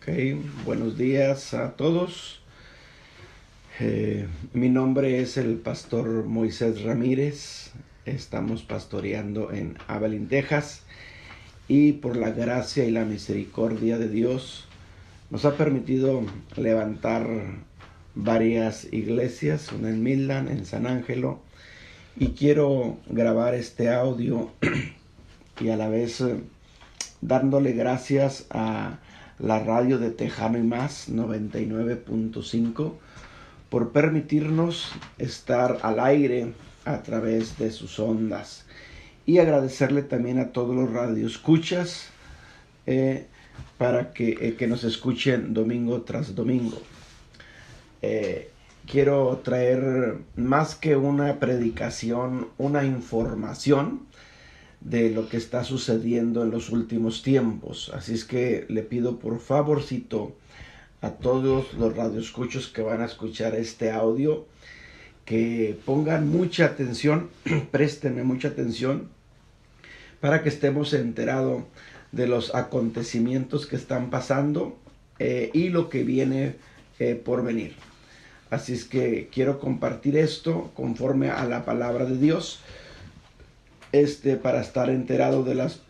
Ok, buenos días a todos. Mi nombre es el pastor Moisés Ramírez. Estamos pastoreando en Abilene, Texas. Y por la gracia y la misericordia de Dios nos ha permitido levantar varias iglesias, una en Midland, en San Ángelo. Y quiero grabar este audio y a la vez dándole gracias a la radio de Tejano y Más 99.5 por permitirnos estar al aire a través de sus ondas, y agradecerle también a todos los radioescuchas para que nos escuchen domingo tras domingo. Quiero traer más que una predicación, una información de lo que está sucediendo en los últimos tiempos. Así es que le pido por favorcito a todos los radioescuchos que van a escuchar este audio que pongan mucha atención, préstenme mucha atención para que estemos enterados de los acontecimientos que están pasando y lo que viene por venir. Así es que quiero compartir esto conforme a la palabra de Dios, para estar enterado de las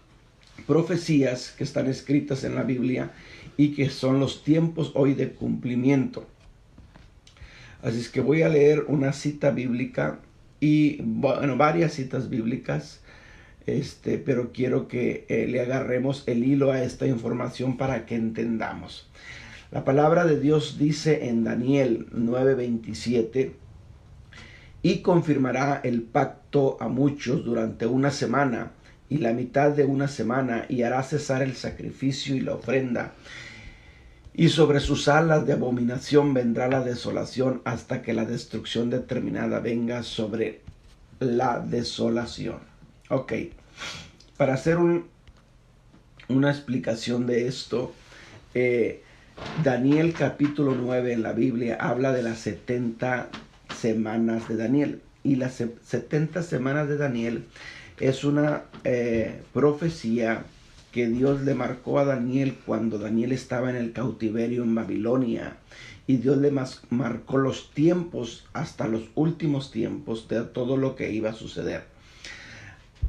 profecías que están escritas en la Biblia y que son los tiempos hoy de cumplimiento. Así es que voy a leer una cita bíblica y, bueno, varias citas bíblicas, pero quiero que le agarremos el hilo a esta información para que entendamos. La palabra de Dios dice en Daniel 9:27: y confirmará el pacto a muchos durante una semana y la mitad de una semana, y hará cesar el sacrificio y la ofrenda. Y sobre sus alas de abominación vendrá la desolación hasta que la destrucción determinada venga sobre la desolación. Ok, para hacer una explicación de esto, Daniel capítulo 9 en la Biblia habla de las 70 semanas de Daniel. Y las 70 semanas de Daniel es una profecía que Dios le marcó a Daniel cuando Daniel estaba en el cautiverio en Babilonia. Y Dios le marcó los tiempos hasta los últimos tiempos de todo lo que iba a suceder.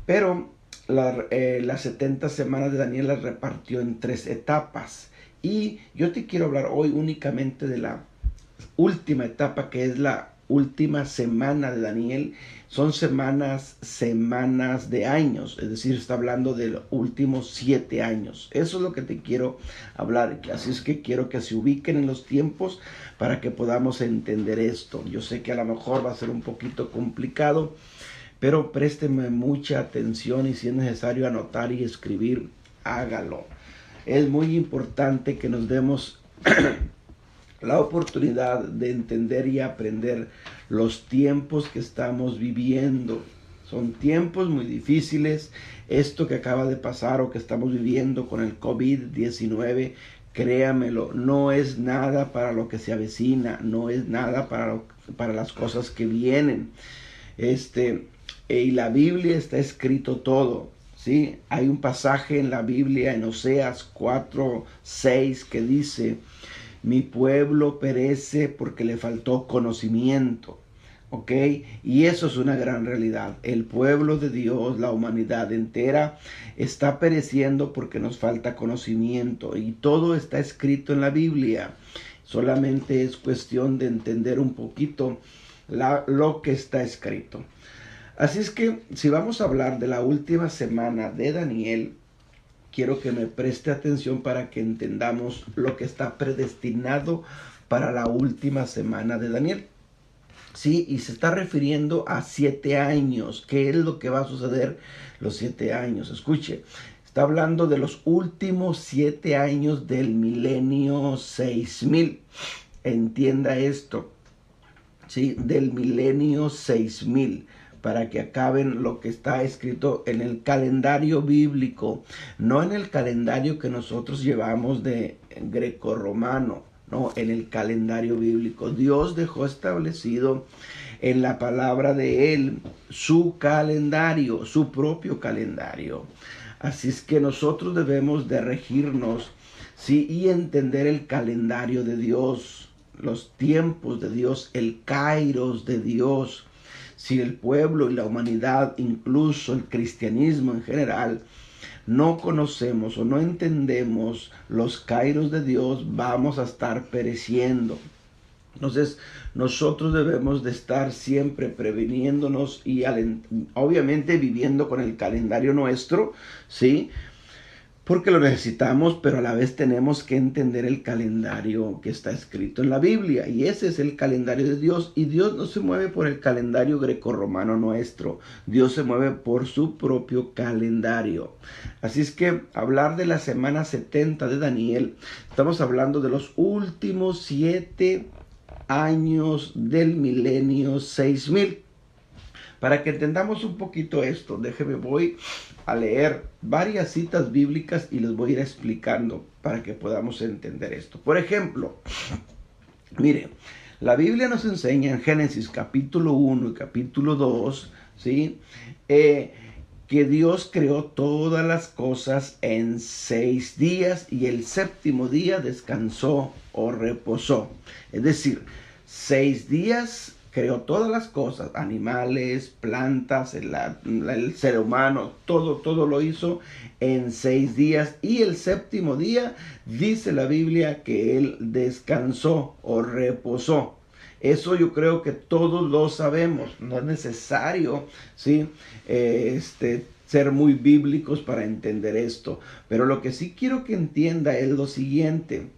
Pero las 70 semanas de Daniel las repartió en 3 etapas. Y yo te quiero hablar hoy únicamente de la última etapa, que es la última semana de Daniel. Son semanas de años, es decir, está hablando de los últimos 7 años. Eso es lo que te quiero hablar. Así es que quiero que se ubiquen en los tiempos para que podamos entender esto. Yo sé que a lo mejor va a ser un poquito complicado, pero présteme mucha atención, y si es necesario anotar y escribir, hágalo. Es muy importante que nos demos la oportunidad de entender y aprender los tiempos que estamos viviendo. Son tiempos muy difíciles. Esto que acaba de pasar o que estamos viviendo con el COVID-19, créamelo, no es nada para lo que se avecina, no es nada para las cosas que vienen. Y la Biblia está escrito todo. ¿Sí? Hay un pasaje en la Biblia, en Oseas 4:6, que dice: mi pueblo perece porque le faltó conocimiento. ¿Ok? Y eso es una gran realidad. El pueblo de Dios, la humanidad entera, está pereciendo porque nos falta conocimiento. Y todo está escrito en la Biblia. Solamente es cuestión de entender un poquito lo que está escrito. Así es que si vamos a hablar de la última semana de Daniel, quiero que me preste atención para que entendamos lo que está predestinado para la última semana de Daniel. Sí, y se está refiriendo a 7 años. ¿Qué es lo que va a suceder los 7 años? Escuche, está hablando de los últimos 7 años del milenio 6000. Entienda esto, ¿sí? Del milenio 6000. Para que acaben lo que está escrito en el calendario bíblico, no en el calendario que nosotros llevamos de grecorromano, no, en el calendario bíblico. Dios dejó establecido en la palabra de Él su calendario, su propio calendario. Así es que nosotros debemos de regirnos ¿sí? Y entender el calendario de Dios, los tiempos de Dios, el kairos de Dios. Si el pueblo y la humanidad, incluso el cristianismo en general, no conocemos o no entendemos los kairos de Dios, vamos a estar pereciendo. Entonces, nosotros debemos de estar siempre previniéndonos y obviamente viviendo con el calendario nuestro, ¿sí? Porque lo necesitamos, pero a la vez tenemos que entender el calendario que está escrito en la Biblia. Y ese es el calendario de Dios. Y Dios no se mueve por el calendario grecorromano nuestro. Dios se mueve por su propio calendario. Así es que hablar de la semana 70 de Daniel, estamos hablando de los últimos 7 años del milenio 6000. Para que entendamos un poquito esto, voy a leer varias citas bíblicas y les voy a ir explicando para que podamos entender esto. Por ejemplo, mire, la Biblia nos enseña en Génesis capítulo 1 y capítulo 2, ¿sí? Que Dios creó todas las cosas en 6 días y el séptimo día descansó o reposó. Es decir, 6 días creó todas las cosas, animales, plantas, el ser humano, todo lo hizo en 6 días. Y el séptimo día, dice la Biblia, que Él descansó o reposó. Eso yo creo que todos lo sabemos. No es necesario, ¿sí? Ser muy bíblicos para entender esto. Pero lo que sí quiero que entienda es lo siguiente.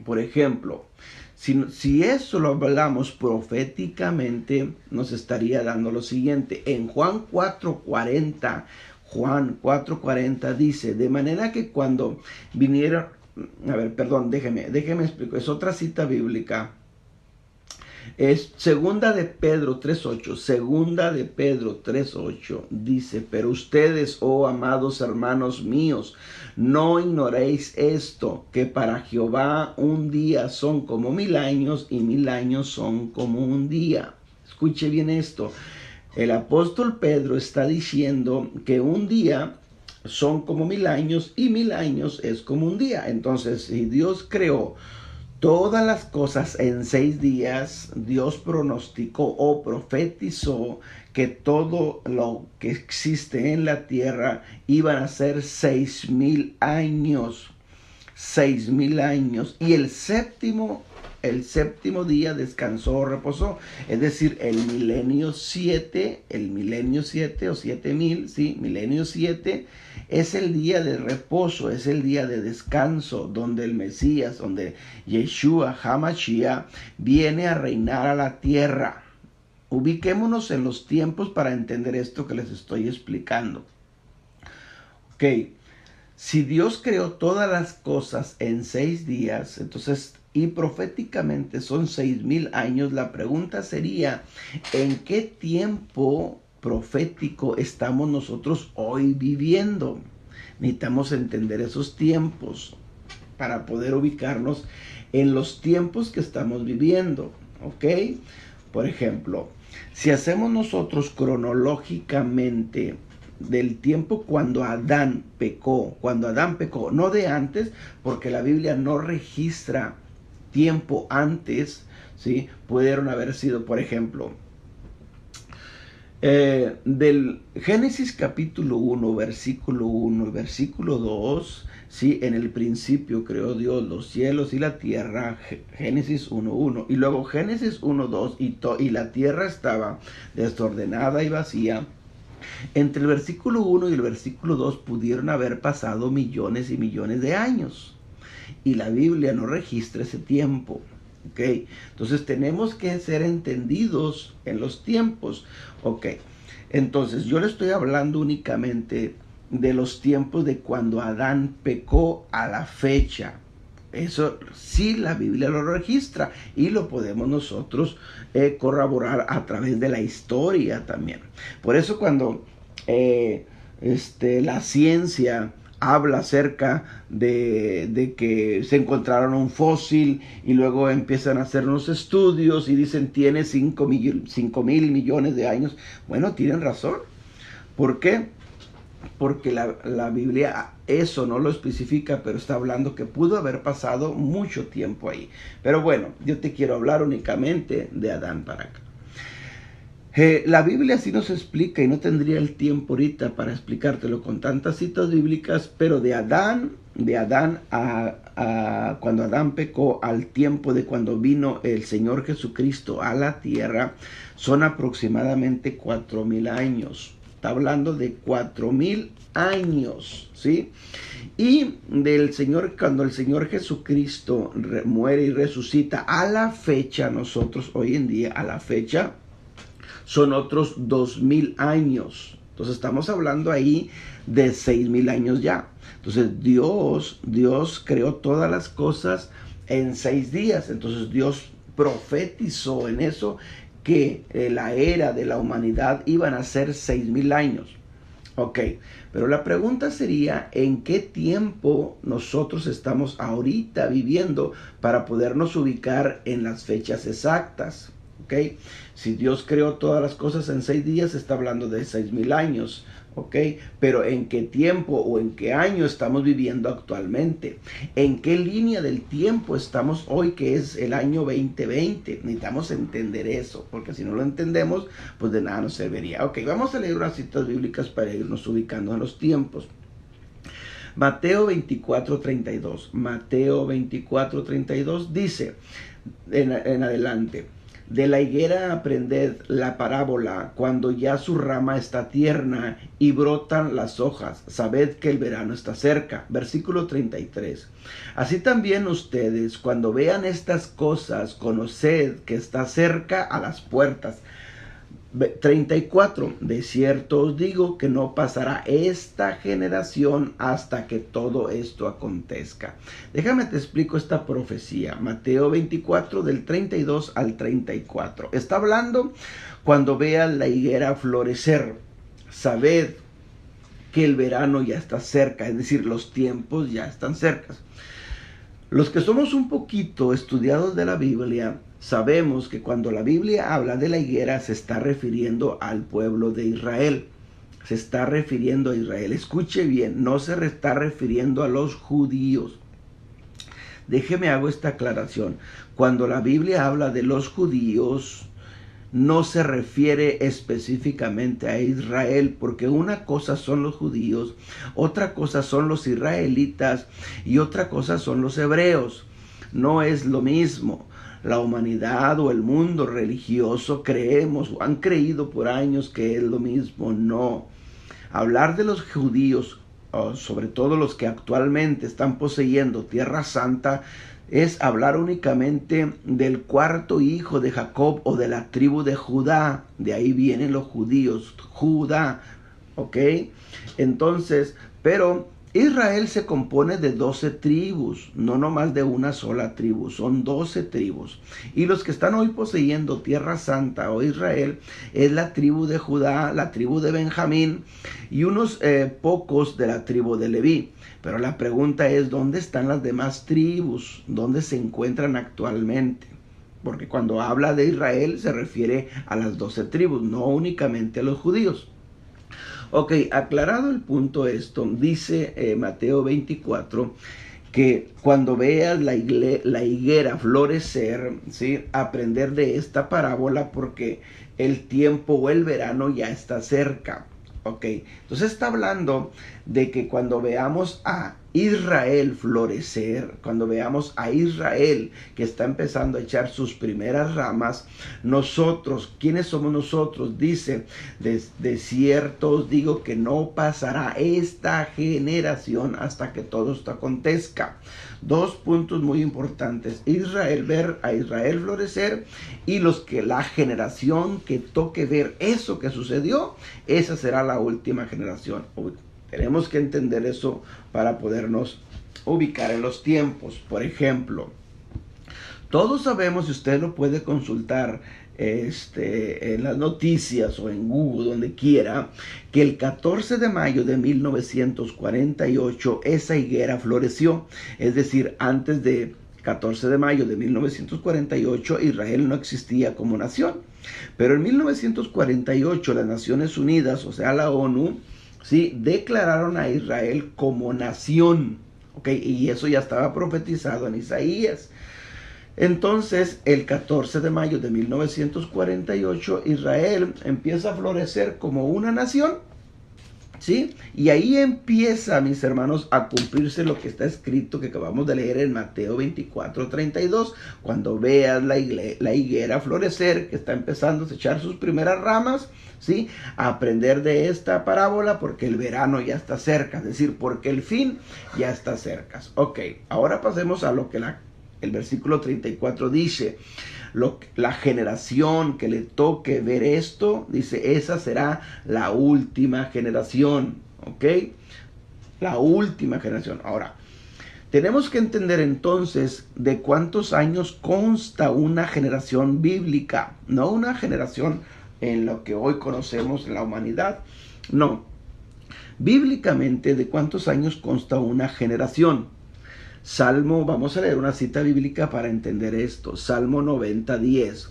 Por ejemplo, si eso lo hablamos proféticamente, nos estaría dando lo siguiente. En Juan 4:40 dice, de manera que cuando vinieron, déjeme explicar, es otra cita bíblica. Es segunda de Pedro 3:8 dice, pero ustedes, oh amados hermanos míos, no ignoréis esto, que para Jehová un día son como 1000 años y 1000 años son como un día. Escuche bien esto, el apóstol Pedro está diciendo que un día son como 1000 años y 1000 años es como un día. Entonces, si Dios creó todas las cosas en 6 días, Dios pronosticó o profetizó que todo lo que existe en la tierra iban a ser 6000 años. 6000 años. Y el séptimo día descansó o reposó. Es decir, el milenio 7 o 7000, ¿sí? Milenio 7 es el día de reposo, es el día de descanso, donde el Mesías, donde Yeshua HaMashiach viene a reinar a la tierra. Ubiquémonos en los tiempos para entender esto que les estoy explicando. Ok, si Dios creó todas las cosas en 6 días, entonces, y proféticamente son 6000 años, la pregunta sería, ¿en qué tiempo profético estamos nosotros hoy viviendo? Necesitamos entender esos tiempos para poder ubicarnos en los tiempos que estamos viviendo, ¿ok? Por ejemplo, si hacemos nosotros cronológicamente del tiempo cuando Adán pecó, no de antes, porque la Biblia no registra tiempo antes, ¿sí? Pudieron haber sido, por ejemplo, del Génesis capítulo 1, versículo 1 y versículo 2, ¿sí? En el principio creó Dios los cielos y la tierra, Génesis 1:1, y luego Génesis 1:2, y la tierra estaba desordenada y vacía. Entre el versículo 1 y el versículo 2 pudieron haber pasado millones y millones de años, y la Biblia no registra ese tiempo. Ok, entonces tenemos que ser entendidos en los tiempos. Ok, entonces yo le estoy hablando únicamente de los tiempos de cuando Adán pecó a la fecha. Eso sí la Biblia lo registra y lo podemos nosotros corroborar a través de la historia también. Por eso cuando la ciencia habla acerca de que se encontraron un fósil y luego empiezan a hacer unos estudios y dicen tiene 5.000 millones de años. Bueno, tienen razón. ¿Por qué? porque la Biblia eso no lo especifica, pero está hablando que pudo haber pasado mucho tiempo ahí. Pero bueno, yo te quiero hablar únicamente de Adán para acá. La Biblia sí nos explica, y no tendría el tiempo ahorita para explicártelo con tantas citas bíblicas, pero de Adán a cuando Adán pecó, al tiempo de cuando vino el Señor Jesucristo a la tierra, son aproximadamente 4,000 años. Está hablando de 4,000 años, ¿sí? Y cuando el Señor Jesucristo muere y resucita, a la fecha, nosotros hoy en día, a la fecha, son otros 2,000 años. Entonces estamos hablando ahí de 6,000 años ya. Entonces Dios creó todas las cosas en 6 días. Entonces Dios profetizó en eso que la era de la humanidad iban a ser 6,000 años. Ok, pero la pregunta sería, ¿en qué tiempo nosotros estamos ahorita viviendo para podernos ubicar en las fechas exactas? Okay. Si Dios creó todas las cosas en 6 días, está hablando de 6,000 años, ¿ok? Pero ¿en qué tiempo o en qué año estamos viviendo actualmente? ¿En qué línea del tiempo estamos hoy, que es el año 2020? Necesitamos entender eso, porque si no lo entendemos, pues de nada nos serviría. Ok, vamos a leer unas citas bíblicas para irnos ubicando en los tiempos. Mateo 24:32. Mateo 24:32 dice en adelante: de la higuera aprended la parábola, cuando ya su rama está tierna y brotan las hojas, sabed que el verano está cerca. Versículo 33. Así también ustedes, cuando vean estas cosas, conoced que está cerca a las puertas. 34. De cierto os digo que no pasará esta generación hasta que todo esto acontezca. Déjame te explico esta profecía. Mateo 24 del 32 al 34. Está hablando cuando vean la higuera florecer. Sabed que el verano ya está cerca, es decir, los tiempos ya están cerca. Los que somos un poquito estudiados de la Biblia, sabemos que cuando la Biblia habla de la higuera se está refiriendo al pueblo de Israel. Se está refiriendo a Israel. Escuche bien, no se está refiriendo a los judíos. Déjeme hago esta aclaración. Cuando la Biblia habla de los judíos, no se refiere específicamente a Israel, porque una cosa son los judíos, otra cosa son los israelitas y otra cosa son los hebreos. No es lo mismo. La humanidad o el mundo religioso creemos o han creído por años que es lo mismo. No. Hablar de los judíos, sobre todo los que actualmente están poseyendo Tierra Santa, es hablar únicamente del cuarto hijo de Jacob o de la tribu de Judá. De ahí vienen los judíos, Judá, ¿ok? Entonces, pero Israel se compone de 12 tribus, no nomás de una sola tribu, son 12 tribus. Y los que están hoy poseyendo Tierra Santa o Israel es la tribu de Judá, la tribu de Benjamín y unos pocos de la tribu de Leví. Pero la pregunta es, ¿dónde están las demás tribus? ¿Dónde se encuentran actualmente? Porque cuando habla de Israel se refiere a las 12 tribus, no únicamente a los judíos. Ok, aclarado el punto esto, dice Mateo 24, que cuando veas la higuera florecer, ¿sí? Aprender de esta parábola porque el tiempo o el verano ya está cerca. Ok, entonces está hablando de que cuando veamos a Israel florecer, cuando veamos a Israel que está empezando a echar sus primeras ramas, nosotros, ¿quiénes somos nosotros? Dice, de cierto os digo que no pasará esta generación hasta que todo esto acontezca. 2 puntos muy importantes: Israel, ver a Israel florecer, y la generación que toque ver eso que sucedió, esa será la última generación. Tenemos que entender eso para podernos ubicar en los tiempos. Por ejemplo, todos sabemos, y usted lo puede consultar en las noticias o en Google, donde quiera, que el 14 de mayo de 1948 esa higuera floreció. Es decir, antes de 14 de mayo de 1948 Israel no existía como nación. Pero en 1948 las Naciones Unidas, o sea la ONU, ¿sí? Declararon a Israel como nación, ¿ok? Y eso ya estaba profetizado en Isaías. Entonces, el 14 de mayo de 1948, Israel empieza a florecer como una nación, ¿sí? Y ahí empieza, mis hermanos, a cumplirse lo que está escrito, que acabamos de leer en Mateo 24:32. Cuando veas la higuera florecer, que está empezando a echar sus primeras ramas, ¿sí? A aprender de esta parábola, porque el verano ya está cerca, es decir, porque el fin ya está cerca. Ok, ahora pasemos a lo que el versículo 34 dice. La generación que le toque ver esto, dice, esa será la última generación, ¿ok? La última generación. Ahora, tenemos que entender entonces de cuántos años consta una generación bíblica, no una generación en lo que hoy conocemos en la humanidad, no. Bíblicamente, de cuántos años consta una generación. Salmo, vamos a leer una cita bíblica para entender esto. Salmo 90:10.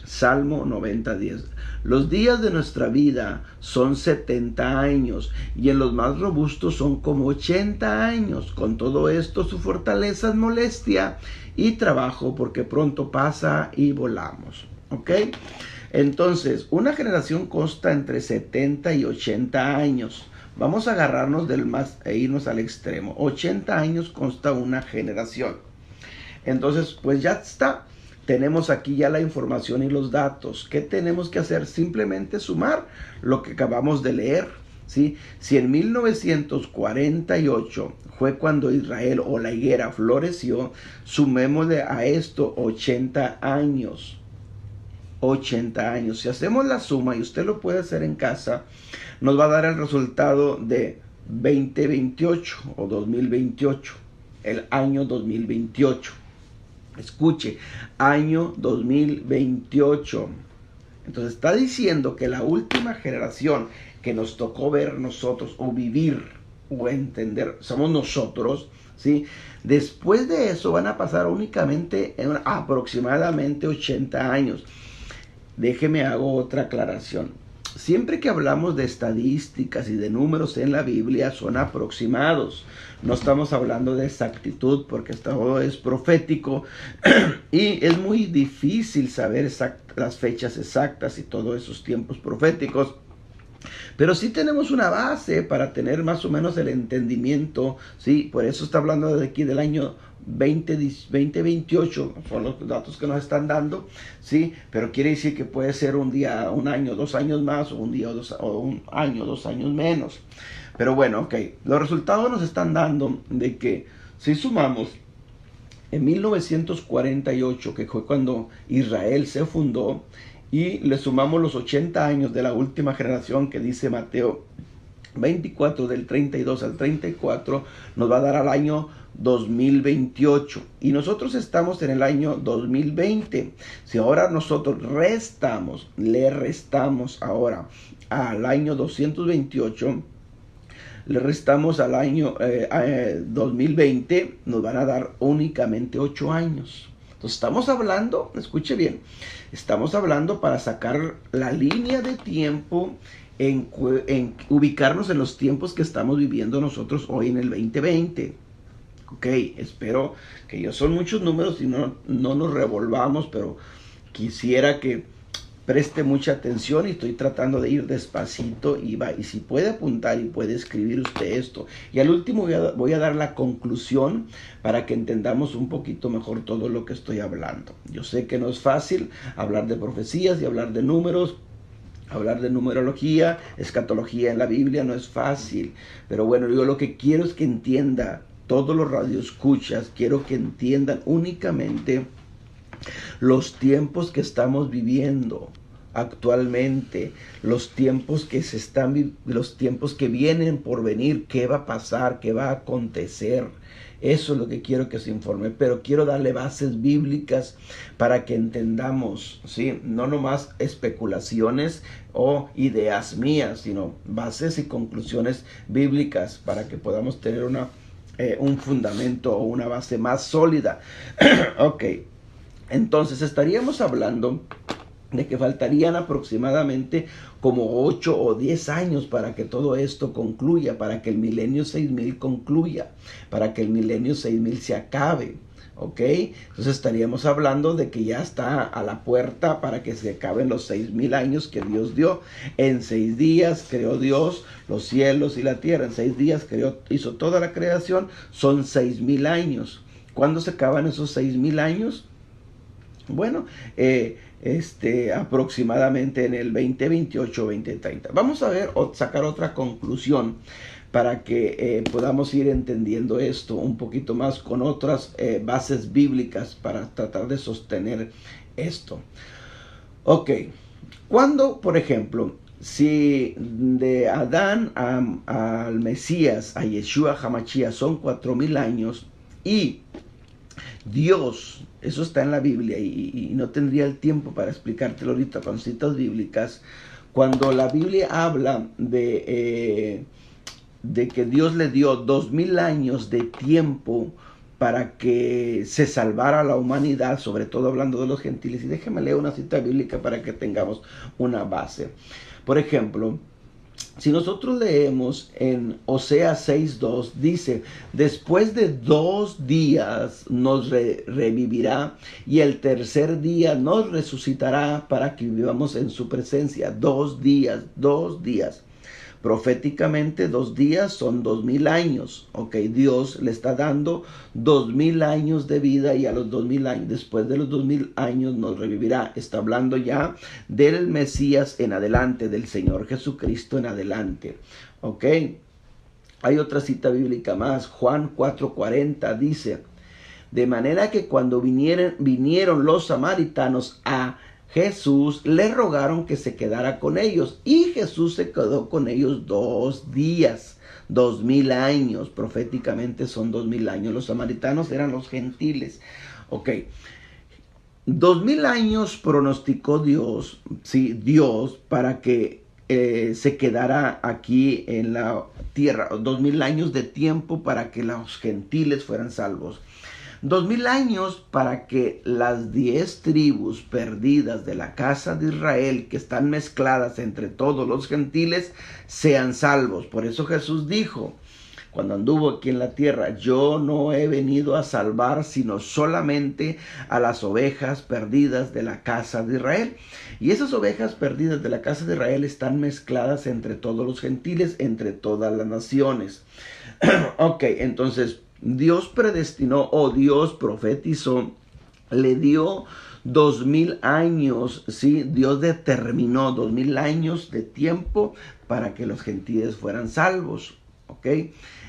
Salmo 90:10. Los días de nuestra vida son 70 años y en los más robustos son como 80 años. Con todo esto su fortaleza es molestia y trabajo, porque pronto pasa y volamos. ¿Ok? Entonces, una generación consta entre 70 y 80 años. Vamos a agarrarnos del más e irnos al extremo. 80 años consta una generación. Entonces, pues ya está. Tenemos aquí ya la información y los datos. ¿Qué tenemos que hacer? Simplemente sumar lo que acabamos de leer, ¿sí? Si en 1948 fue cuando Israel o la higuera floreció, sumémosle a esto 80 años. 80 años. Si hacemos la suma, y usted lo puede hacer en casa, nos va a dar el resultado de 2028 o 2028, el año 2028. Escuche, año 2028. Entonces está diciendo que la última generación que nos tocó ver nosotros o vivir o entender, somos nosotros, ¿sí? Después de eso van a pasar únicamente aproximadamente 80 años. Déjeme hago otra aclaración. Siempre que hablamos de estadísticas y de números en la Biblia son aproximados. No estamos hablando de exactitud, porque todo es profético y es muy difícil saber las fechas exactas y todos esos tiempos proféticos. Pero sí tenemos una base para tener más o menos el entendimiento, ¿sí? Por eso está hablando de aquí del año 2028, son los datos que nos están dando, ¿sí? Pero quiere decir que puede ser un día, un año, 2 años más, o un día, o un año, 2 años menos. Pero bueno, ok, los resultados nos están dando de que si sumamos en 1948, que fue cuando Israel se fundó, y le sumamos los 80 años de la última generación que dice Mateo 24, del 32 al 34, nos va a dar al año 2028. Y nosotros estamos en el año 2020. Si ahora nosotros le restamos ahora al año 228, le restamos al año 2020, nos van a dar únicamente 8 años. Entonces estamos hablando, escuche bien, estamos hablando para sacar la línea de tiempo en ubicarnos en los tiempos que estamos viviendo nosotros hoy en el 2020. Ok, espero que son muchos números y no nos revolvamos, pero quisiera que preste mucha atención y estoy tratando de ir despacito y si puede apuntar y puede escribir usted esto. Y al último voy a dar la conclusión para que entendamos un poquito mejor todo lo que estoy hablando. Yo sé que no es fácil hablar de profecías y hablar de números. Hablar de numerología, escatología en la Biblia no es fácil. Pero bueno, yo lo que quiero es que entienda, todos los radioescuchas, quiero que entiendan únicamente los tiempos que estamos viviendo actualmente, los tiempos que los tiempos que vienen por venir, qué va a pasar, qué va a acontecer. Eso es lo que quiero que se informe, pero quiero darle bases bíblicas para que entendamos, ¿sí? No nomás especulaciones o ideas mías, sino bases y conclusiones bíblicas para que podamos tener un fundamento o una base más sólida. Ok, entonces estaríamos hablando de que faltarían aproximadamente como 8 o 10 años para que todo esto concluya, para que el milenio 6000 concluya, para que el milenio 6000 se acabe. ¿Ok? Entonces estaríamos hablando de que ya está a la puerta para que se acaben los 6000 años que Dios dio. En 6 días creó Dios los cielos y la tierra. En 6 días hizo toda la creación. Son 6000 años. ¿Cuándo se acaban esos 6000 años? Bueno, aproximadamente en el 2028 o 2030. Vamos a ver o sacar otra conclusión para que podamos ir entendiendo esto un poquito más con otras bases bíblicas para tratar de sostener esto. Ok, cuando, por ejemplo, si de Adán al Mesías, a Yeshua HaMashiach, son 4000 años, y Dios, eso está en la Biblia y no tendría el tiempo para explicártelo ahorita con citas bíblicas. Cuando la Biblia habla de que Dios le dio 2000 años de tiempo para que se salvara la humanidad, sobre todo hablando de los gentiles. Y déjeme leer una cita bíblica para que tengamos una base. Por ejemplo, si nosotros leemos en Oseas 6:2, dice: después de 2 días nos revivirá, y el tercer día nos resucitará para que vivamos en su presencia. 2 días, 2 días. Proféticamente 2 días son 2000 años. Ok, Dios le está dando 2000 años de vida, y a los 2000 años, después de los 2000 años nos revivirá. Está hablando ya del Mesías en adelante, del Señor Jesucristo en adelante. Ok, hay otra cita bíblica más. Juan 4:40 dice: de manera que cuando vinieron los samaritanos a Jesús, le rogaron que se quedara con ellos, y Jesús se quedó con ellos 2 días. 2000 años, proféticamente son 2000 años. Los samaritanos eran los gentiles. Ok, 2000 años pronosticó Dios, sí, Dios, para que se quedara aquí en la tierra. 2000 años de tiempo para que los gentiles fueran salvos. 2000 años para que las 10 tribus perdidas de la casa de Israel, que están mezcladas entre todos los gentiles, sean salvos. Por eso Jesús dijo, cuando anduvo aquí en la tierra: yo no he venido a salvar sino solamente a las ovejas perdidas de la casa de Israel. Y esas ovejas perdidas de la casa de Israel están mezcladas entre todos los gentiles, entre todas las naciones. Ok, entonces Dios predestinó, o Dios profetizó, le dio 2000 años, ¿sí? Dios determinó 2000 años de tiempo para que los gentiles fueran salvos, ¿ok?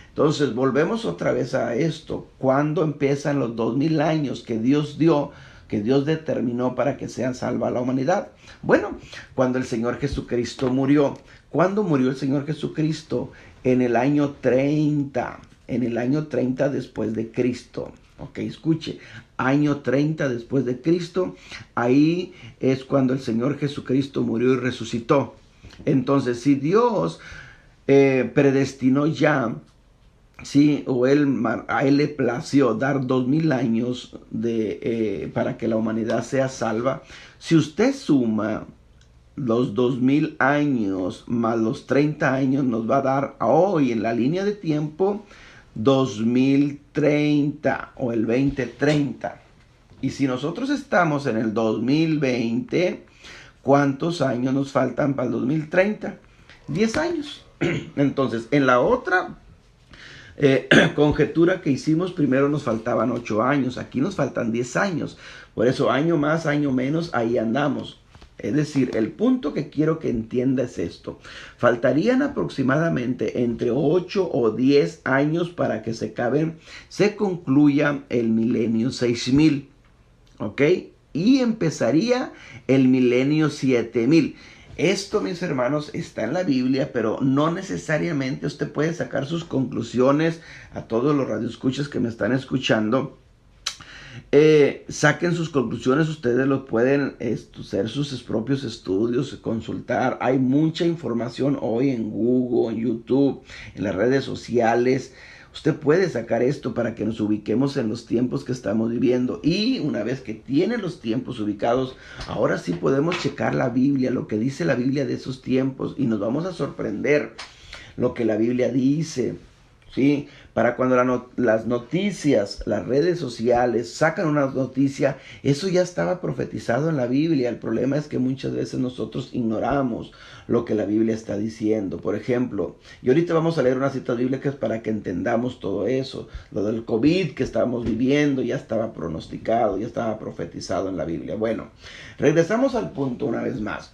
Entonces volvemos otra vez a esto. ¿Cuándo empiezan los 2000 años que Dios dio, que Dios determinó para que sean salva la humanidad? Bueno, cuando el Señor Jesucristo murió. ¿Cuándo murió el Señor Jesucristo? En el año 30. En el año 30 después de Cristo. Ok, escuche, año 30 después de Cristo, ahí es cuando el Señor Jesucristo murió y resucitó. Entonces, si Dios predestinó ya, sí, o a él le plació dar 2000 años para que la humanidad sea salva, si usted suma los 2000 años más los 30 años, nos va a dar hoy en la línea de tiempo 2030 o el 2030. Y si nosotros estamos en el 2020, ¿cuántos años nos faltan para el 2030? 10 años. Entonces, en la otra conjetura que hicimos, primero nos faltaban 8 años, aquí nos faltan 10 años. Por eso, año más, año menos, ahí andamos. Es decir, el punto que quiero que entienda es esto. Faltarían aproximadamente entre 8 o 10 años para que se concluya el milenio 6000. ¿Ok? Y empezaría el milenio 7000. Esto, mis hermanos, está en la Biblia, pero no necesariamente usted puede sacar sus conclusiones. A todos los radioescuchas que me están escuchando, saquen sus conclusiones. Ustedes lo pueden hacer sus propios estudios, consultar. Hay mucha información hoy en Google, en YouTube, en las redes sociales. Usted puede sacar esto para que nos ubiquemos en los tiempos que estamos viviendo. Y una vez que tiene los tiempos ubicados, ahora sí podemos checar la Biblia, lo que dice la Biblia de esos tiempos, y nos vamos a sorprender lo que la Biblia dice. ¿Sí? Para cuando las noticias, las redes sociales sacan una noticia, eso ya estaba profetizado en la Biblia. El problema es que muchas veces nosotros ignoramos lo que la Biblia está diciendo. Por ejemplo, y ahorita vamos a leer unas citas bíblicas para que entendamos todo eso. Lo del COVID que estamos viviendo ya estaba pronosticado, ya estaba profetizado en la Biblia. Bueno, regresamos al punto una vez más.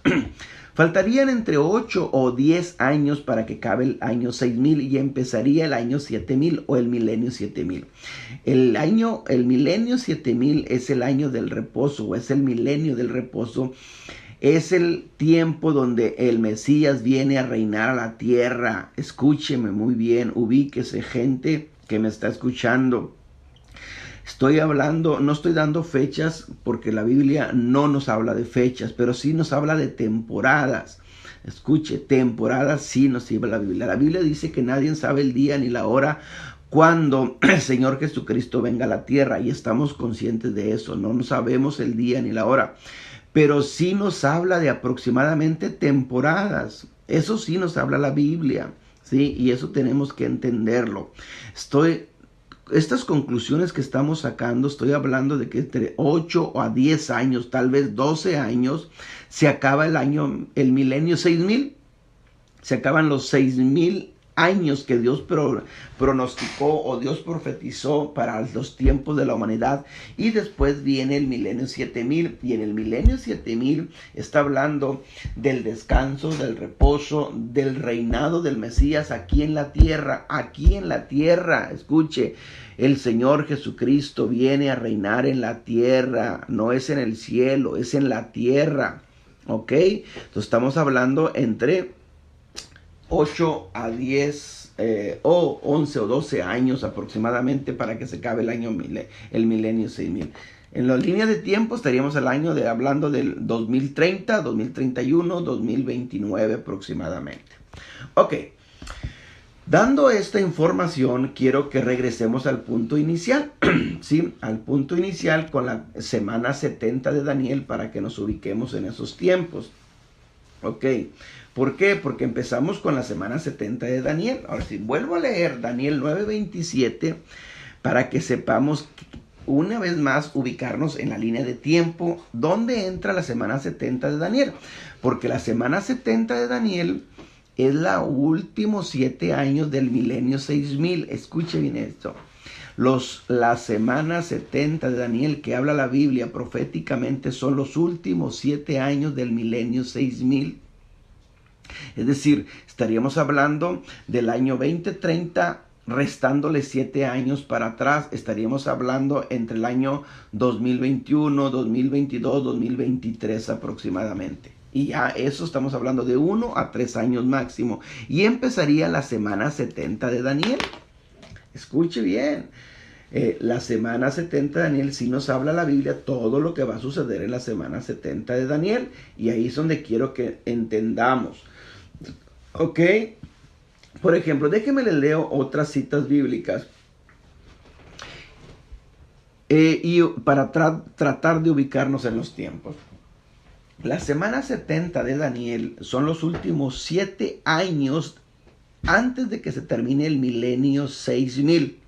Faltarían entre 8 o 10 años para que acabe el año 6000 y empezaría el año 7000 o el milenio 7000. El milenio 7000 es el año del reposo, o es el milenio del reposo. Es el tiempo donde el Mesías viene a reinar a la tierra. Escúcheme muy bien, ubíquese, gente que me está escuchando. Estoy hablando, no estoy dando fechas porque la Biblia no nos habla de fechas, pero sí nos habla de temporadas. Escuche, temporadas sí nos habla la Biblia. La Biblia dice que nadie sabe el día ni la hora cuando el Señor Jesucristo venga a la tierra, y estamos conscientes de eso. No sabemos el día ni la hora, pero sí nos habla de aproximadamente temporadas. Eso sí nos habla la Biblia, ¿sí? Y eso tenemos que entenderlo. Estas conclusiones que estamos sacando, estoy hablando de que entre 8 a 10 años, tal vez 12 años, se acaba el milenio 6000. Se acaban los 6000 años que Dios pronosticó o Dios profetizó para los tiempos de la humanidad. Y después viene el milenio 7000. Y en el milenio 7000 está hablando del descanso, del reposo, del reinado del Mesías aquí en la tierra. Aquí en la tierra, escuche, el Señor Jesucristo viene a reinar en la tierra. No es en el cielo, es en la tierra. ¿Ok? Entonces estamos hablando entre 8 a 10 o 11 o 12 años aproximadamente para que se acabe el milenio 6000. En la línea de tiempo estaríamos hablando del 2030, 2031, 2029 aproximadamente. Ok, dando esta información, quiero que regresemos al punto inicial, ¿sí? Al punto inicial con la semana 70 de Daniel para que nos ubiquemos en esos tiempos. Ok, ¿por qué? Porque empezamos con la semana 70 de Daniel. Ahora sí, vuelvo a leer Daniel 9:27 para que sepamos una vez más ubicarnos en la línea de tiempo donde entra la semana 70 de Daniel. Porque la semana 70 de Daniel es los últimos 7 años del milenio 6000. Escuche bien esto. La semana 70 de Daniel que habla la Biblia proféticamente son los últimos 7 años del milenio 6000. Es decir, estaríamos hablando del año 2030, restándole 7 años para atrás. Estaríamos hablando entre el año 2021, 2022, 2023 aproximadamente. Y ya eso estamos hablando de 1 a 3 años máximo. Y empezaría la semana 70 de Daniel. Escuche bien. La semana 70 de Daniel sí nos habla la Biblia todo lo que va a suceder en la semana 70 de Daniel. Y ahí es donde quiero que entendamos. Ok. Por ejemplo, déjenme les leo otras citas bíblicas. Y para tratar de ubicarnos en los tiempos. La semana 70 de Daniel son los últimos 7 años antes de que se termine el milenio 6000.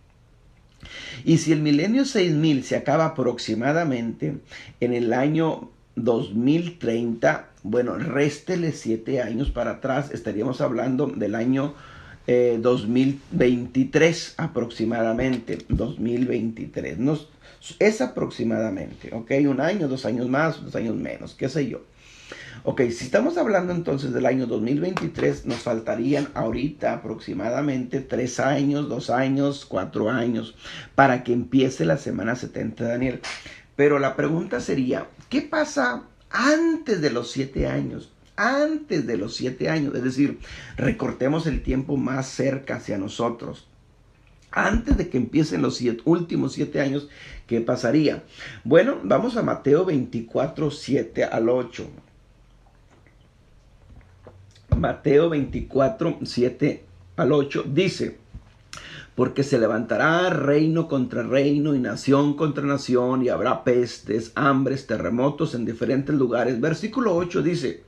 Y si el milenio 6000 se acaba aproximadamente en el año 2030, bueno, réstele 7 años para atrás, estaríamos hablando del año 2023 aproximadamente, 2023, es aproximadamente, ok, 1 año, 2 años más, 2 años menos, qué sé yo. Ok, si estamos hablando entonces del año 2023, nos faltarían ahorita aproximadamente 3 años, 2 años, 4 años para que empiece la semana 70 de Daniel. Pero la pregunta sería, ¿qué pasa antes de los 7 años? Antes de los 7 años, es decir, recortemos el tiempo más cerca hacia nosotros. Antes de que empiecen los últimos 7 años, ¿qué pasaría? Bueno, vamos a Mateo 24, 7 al 8. Mateo 24, 7 al 8 dice: porque se levantará reino contra reino y nación contra nación, y habrá pestes, hambres, terremotos en diferentes lugares. Versículo 8 dice,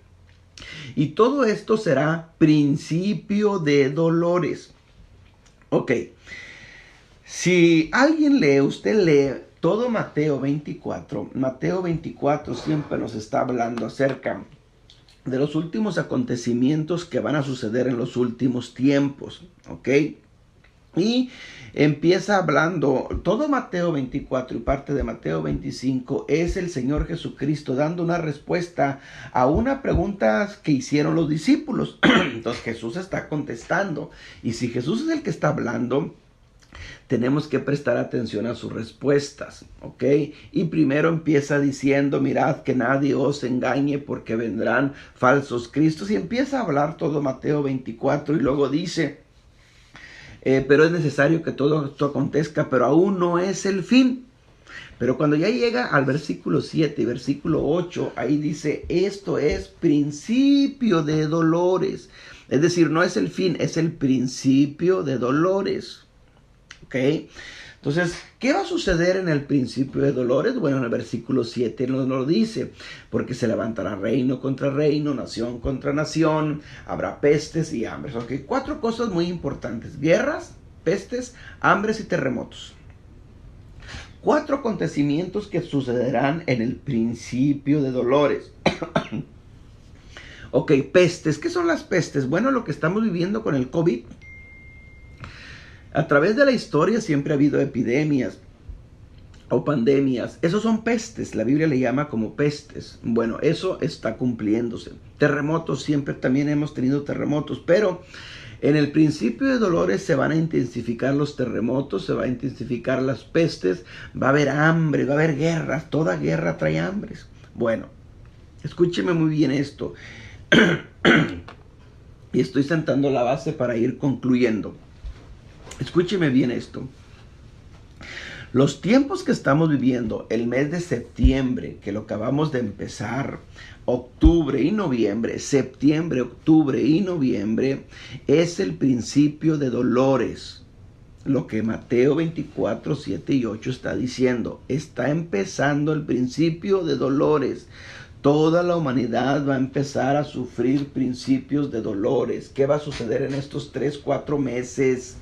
y todo esto será principio de dolores. Ok, si alguien lee, usted lee todo Mateo 24. Mateo 24 siempre nos está hablando acerca de los últimos acontecimientos que van a suceder en los últimos tiempos. Ok, y empieza hablando, todo Mateo 24 y parte de Mateo 25 es el Señor Jesucristo dando una respuesta a una pregunta que hicieron los discípulos. Entonces Jesús está contestando, y si Jesús es el que está hablando, tenemos que prestar atención a sus respuestas, ¿ok? Y primero empieza diciendo, mirad que nadie os engañe porque vendrán falsos cristos, y empieza a hablar todo Mateo 24 y luego dice, pero es necesario que todo esto acontezca, pero aún no es el fin. Pero cuando ya llega al versículo 7 y versículo 8, ahí dice, esto es principio de dolores. Es decir, no es el fin, es el principio de dolores. ¿Ok? Entonces, ¿qué va a suceder en el principio de dolores? Bueno, en el versículo 7 nos lo dice, porque se levantará reino contra reino, nación contra nación, habrá pestes y hambres. Ok, 4 cosas muy importantes: guerras, pestes, hambres y terremotos. 4 acontecimientos que sucederán en el principio de dolores. Ok, pestes. ¿Qué son las pestes? Bueno, lo que estamos viviendo con el COVID. A través de la historia siempre ha habido epidemias o pandemias. Esos son pestes, la Biblia le llama como pestes. Bueno, eso está cumpliéndose. Terremotos, siempre también hemos tenido terremotos, pero en el principio de dolores se van a intensificar los terremotos, se va a intensificar las pestes, va a haber hambre, va a haber guerras, toda guerra trae hambres. Bueno, escúcheme muy bien esto. Y estoy sentando la base para ir concluyendo. Escúcheme bien esto. Los tiempos que estamos viviendo, el mes de septiembre, que lo acabamos de empezar, octubre y noviembre, septiembre, octubre y noviembre, es el principio de dolores. Lo que Mateo 24, 7 y 8 está diciendo. Está empezando el principio de dolores. Toda la humanidad va a empezar a sufrir principios de dolores. ¿Qué va a suceder en estos 3, 4 meses?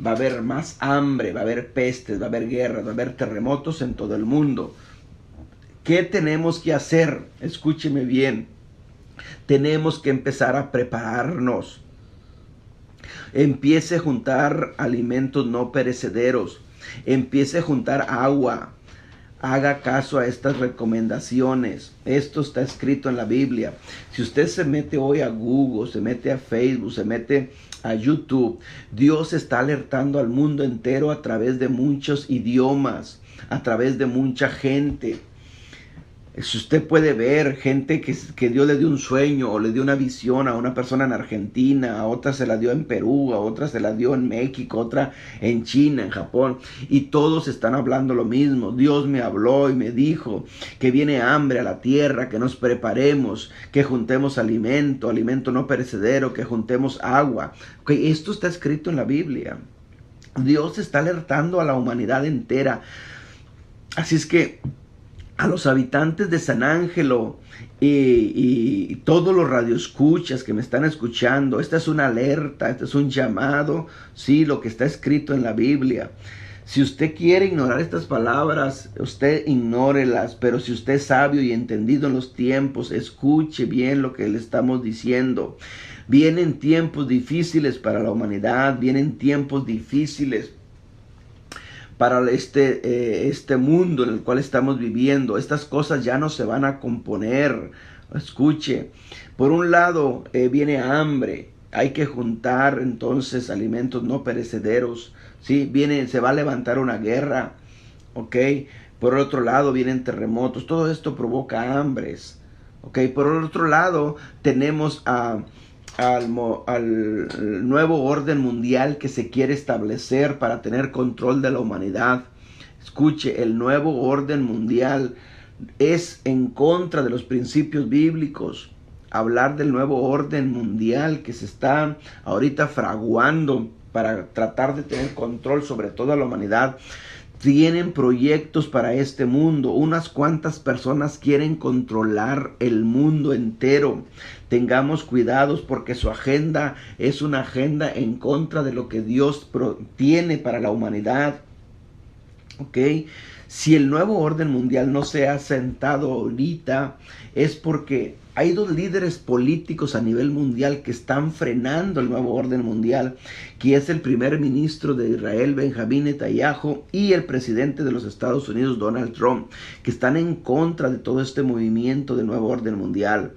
Va a haber más hambre, va a haber pestes, va a haber guerras, va a haber terremotos en todo el mundo. ¿Qué tenemos que hacer? Escúcheme bien. Tenemos que empezar a prepararnos. Empiece a juntar alimentos no perecederos. Empiece a juntar agua. Haga caso a estas recomendaciones. Esto está escrito en la Biblia. Si usted se mete hoy a Google, se mete a Facebook, se mete a YouTube, Dios está alertando al mundo entero a través de muchos idiomas, a través de mucha gente. Si usted puede ver gente que Dios le dio un sueño o le dio una visión a una persona en Argentina, a otra se la dio en Perú, a otra se la dio en México, otra en China, en Japón, y todos están hablando lo mismo. Dios me habló y me dijo que viene hambre a la tierra, que nos preparemos, que juntemos alimento, alimento no perecedero, que juntemos agua. Okay, esto está escrito en la Biblia. Dios está alertando a la humanidad entera. Así es que a los habitantes de San Ángelo y todos los radioescuchas que me están escuchando, esta es una alerta, este es un llamado, sí, lo que está escrito en la Biblia. Si usted quiere ignorar estas palabras, usted ignórelas, pero si usted es sabio y entendido en los tiempos, escuche bien lo que le estamos diciendo. Vienen tiempos difíciles para la humanidad, vienen tiempos difíciles para este mundo en el cual estamos viviendo. Estas cosas ya no se van a componer. Escuche, por un lado viene hambre, hay que juntar entonces alimentos no perecederos, ¿sí? Se va a levantar una guerra, ¿ok? Por el otro lado vienen terremotos, todo esto provoca hambres, ¿ok? Por el otro lado tenemos al nuevo orden mundial que se quiere establecer para tener control de la humanidad. Escuche, el nuevo orden mundial es en contra de los principios bíblicos. Hablar del nuevo orden mundial que se está ahorita fraguando para tratar de tener control sobre toda la humanidad. Tienen proyectos para este mundo. Unas cuantas personas quieren controlar el mundo entero. Tengamos cuidados porque su agenda es una agenda en contra de lo que Dios tiene para la humanidad. ¿Ok? Si el nuevo orden mundial no se ha sentado ahorita, es porque hay dos líderes políticos a nivel mundial que están frenando el nuevo orden mundial, que es el primer ministro de Israel, Benjamín Netanyahu, y el presidente de los Estados Unidos, Donald Trump, que están en contra de todo este movimiento del nuevo orden mundial.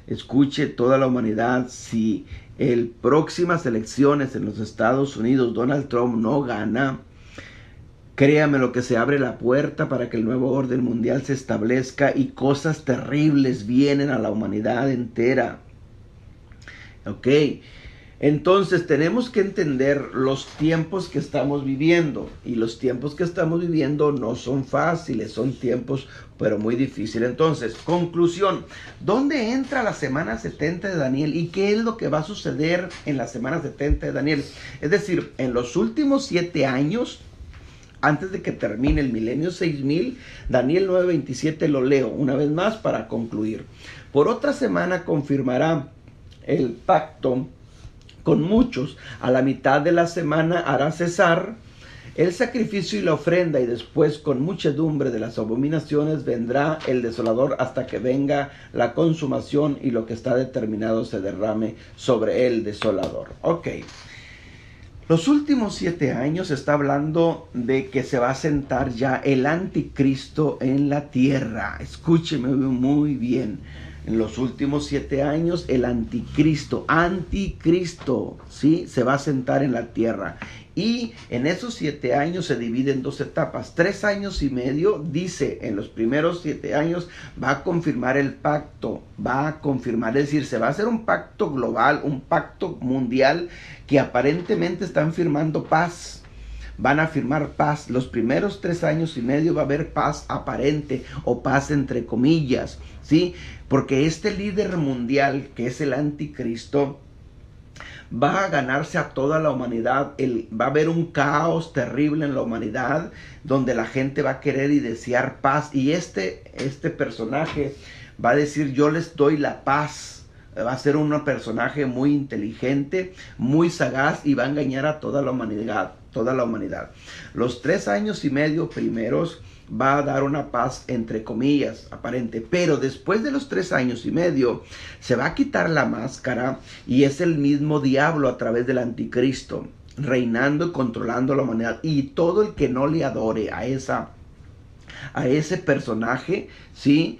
Escuche toda la humanidad, si en próximas elecciones en los Estados Unidos Donald Trump no gana, créame lo que se abre la puerta para que el nuevo orden mundial se establezca y cosas terribles vienen a la humanidad entera. Ok, entonces tenemos que entender los tiempos que estamos viviendo. Y los tiempos que estamos viviendo no son fáciles, son tiempos pero muy difíciles. Entonces, conclusión, ¿dónde entra la semana 70 de Daniel? ¿Y qué es lo que va a suceder en la semana 70 de Daniel? Es decir, en los últimos 7 años, antes de que termine el milenio 6000, Daniel 9:27 lo leo una vez más para concluir. Por otra semana confirmará el pacto con muchos. A la mitad de la semana hará cesar el sacrificio y la ofrenda, y después con muchedumbre de las abominaciones vendrá el desolador hasta que venga la consumación y lo que está determinado se derrame sobre el desolador. Ok. Los últimos 7 años está hablando de que se va a sentar ya el anticristo en la tierra. Escúcheme muy bien. En los últimos 7 años el anticristo, ¿sí? Se va a sentar en la tierra. Y en esos 7 años se divide en 2 etapas. 3 años y medio, dice, en los primeros 7 años va a confirmar el pacto. Va a confirmar, es decir, se va a hacer un pacto global, un pacto mundial que aparentemente están firmando paz. Van a firmar paz. Los primeros 3 años y medio va a haber paz aparente o paz entre comillas, ¿sí? Porque este líder mundial, que es el anticristo, va a ganarse a toda la humanidad. Va a haber un caos terrible en la humanidad donde la gente va a querer y desear paz. Y este personaje va a decir: yo les doy la paz. Va a ser un personaje muy inteligente, muy sagaz, y va a engañar a toda la humanidad. Los 3 años y medio primeros va a dar una paz entre comillas aparente, pero después de los 3 años y medio se va a quitar la máscara y es el mismo diablo a través del anticristo reinando y controlando la humanidad, y todo el que no le adore a ese personaje, ¿sí?,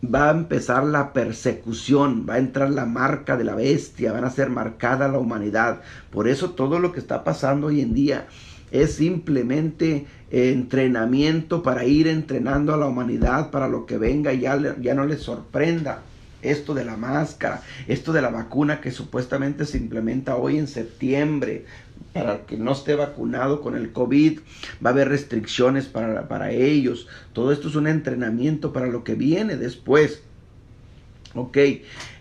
va a empezar la persecución, va a entrar la marca de la bestia, van a ser marcada la humanidad. Por eso todo lo que está pasando hoy en día es simplemente entrenamiento para ir entrenando a la humanidad para lo que venga. Ya no les sorprenda esto de la máscara, esto de la vacuna que supuestamente se implementa hoy en septiembre. Para el que no esté vacunado con el COVID, va a haber restricciones para ellos. Todo esto es un entrenamiento para lo que viene después. Ok,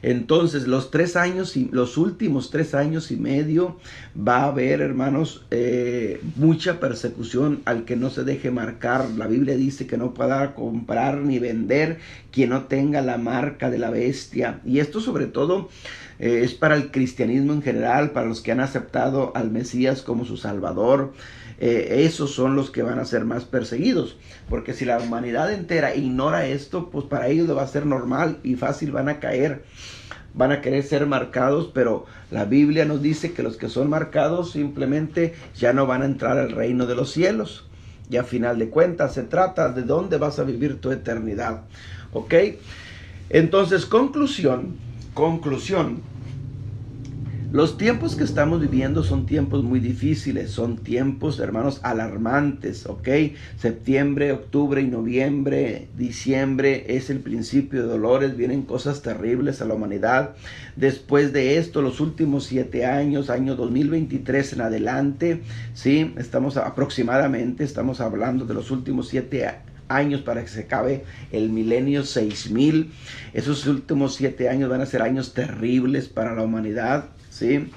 entonces los últimos 3 años y medio va a haber, hermanos, mucha persecución al que no se deje marcar. La Biblia dice que no pueda comprar ni vender quien no tenga la marca de la bestia. Y esto sobre todo es para el cristianismo en general, para los que han aceptado al Mesías como su Salvador. Esos son los que van a ser más perseguidos, porque si la humanidad entera ignora esto, pues para ellos lo va a ser normal y fácil, van a caer, van a querer ser marcados. Pero la Biblia nos dice que los que son marcados simplemente ya no van a entrar al reino de los cielos. Y a final de cuentas se trata de dónde vas a vivir tu eternidad. ¿Ok? Entonces, conclusión. Los tiempos que estamos viviendo son tiempos muy difíciles, son tiempos, hermanos, alarmantes, ¿ok? Septiembre, octubre y noviembre, diciembre es el principio de dolores, vienen cosas terribles a la humanidad. Después de esto, los últimos 7 años, año 2023 en adelante, ¿sí? Estamos hablando de los últimos 7 años para que se acabe el milenio 6000. Esos últimos 7 años van a ser años terribles para la humanidad, ¿sí?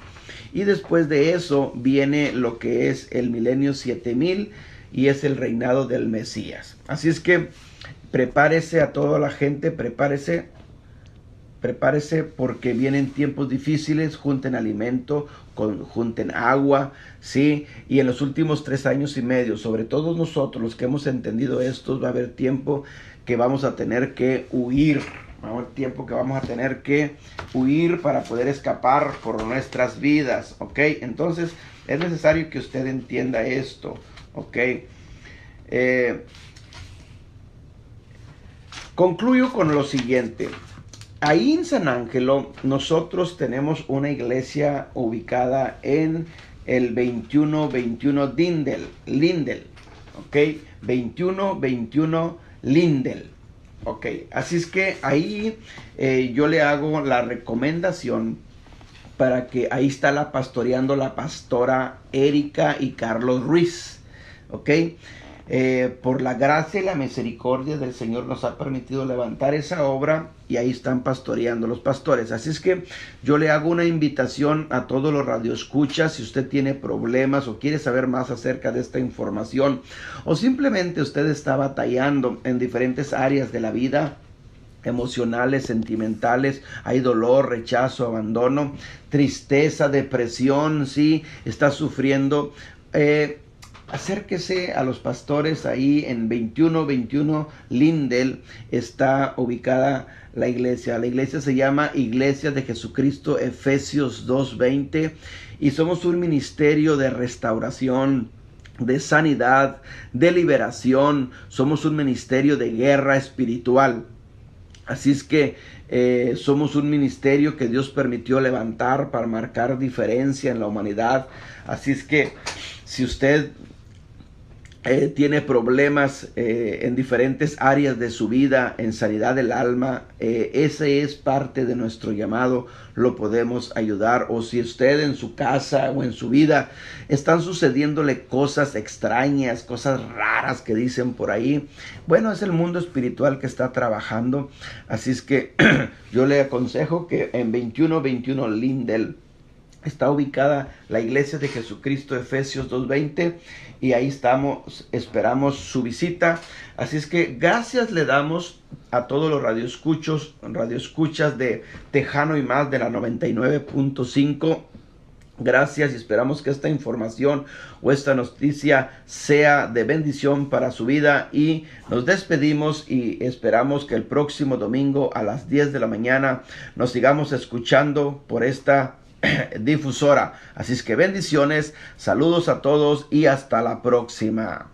y después de eso viene lo que es el milenio 7000 y es el reinado del Mesías. Así es que prepárese a toda la gente, prepárese porque vienen tiempos difíciles, junten alimento, junten agua, ¿sí? Y en los últimos 3 años y medio, sobre todo nosotros los que hemos entendido esto, va a haber tiempo que vamos a tener que huir, va a haber tiempo que vamos a tener que huir para poder escapar por nuestras vidas, ¿ok? Entonces es necesario que usted entienda esto, ¿ok? Concluyo con lo siguiente. Ahí en San Ángelo nosotros tenemos una iglesia ubicada en el 2121 Lindell, ¿ok? 2121 Lindell, ¿ok? Así es que ahí yo le hago la recomendación para que ahí está pastoreando la pastora Erika y Carlos Ruiz, ¿ok? Por la gracia y la misericordia del Señor nos ha permitido levantar esa obra y ahí están pastoreando los pastores. Así es que yo le hago una invitación a todos los radioescuchas. Si usted tiene problemas o quiere saber más acerca de esta información o simplemente usted está batallando en diferentes áreas de la vida, emocionales, sentimentales, hay dolor, rechazo, abandono, tristeza, depresión, sí, está sufriendo, acérquese a los pastores. Ahí en 2121 Lindell está ubicada la iglesia. La iglesia se llama Iglesia de Jesucristo Efesios 2:20 y somos un ministerio de restauración, de sanidad, de liberación. Somos un ministerio de guerra espiritual. Así es que somos un ministerio que Dios permitió levantar para marcar diferencia en la humanidad. Así es que si usted tiene problemas en diferentes áreas de su vida, en sanidad del alma, ese es parte de nuestro llamado, lo podemos ayudar. O si usted en su casa o en su vida están sucediéndole cosas extrañas, cosas raras que dicen por ahí, bueno, es el mundo espiritual que está trabajando. Así es que yo le aconsejo que en 2121 Lindell está ubicada la Iglesia de Jesucristo Efesios 2:20 y ahí estamos, esperamos su visita. Así es que gracias le damos a todos los radioescuchas de Tejano y Más de la 99.5. Gracias y esperamos que esta información o esta noticia sea de bendición para su vida, y nos despedimos y esperamos que el próximo domingo a las 10 de la mañana nos sigamos escuchando por esta difusora. Así es que bendiciones, saludos a todos y hasta la próxima.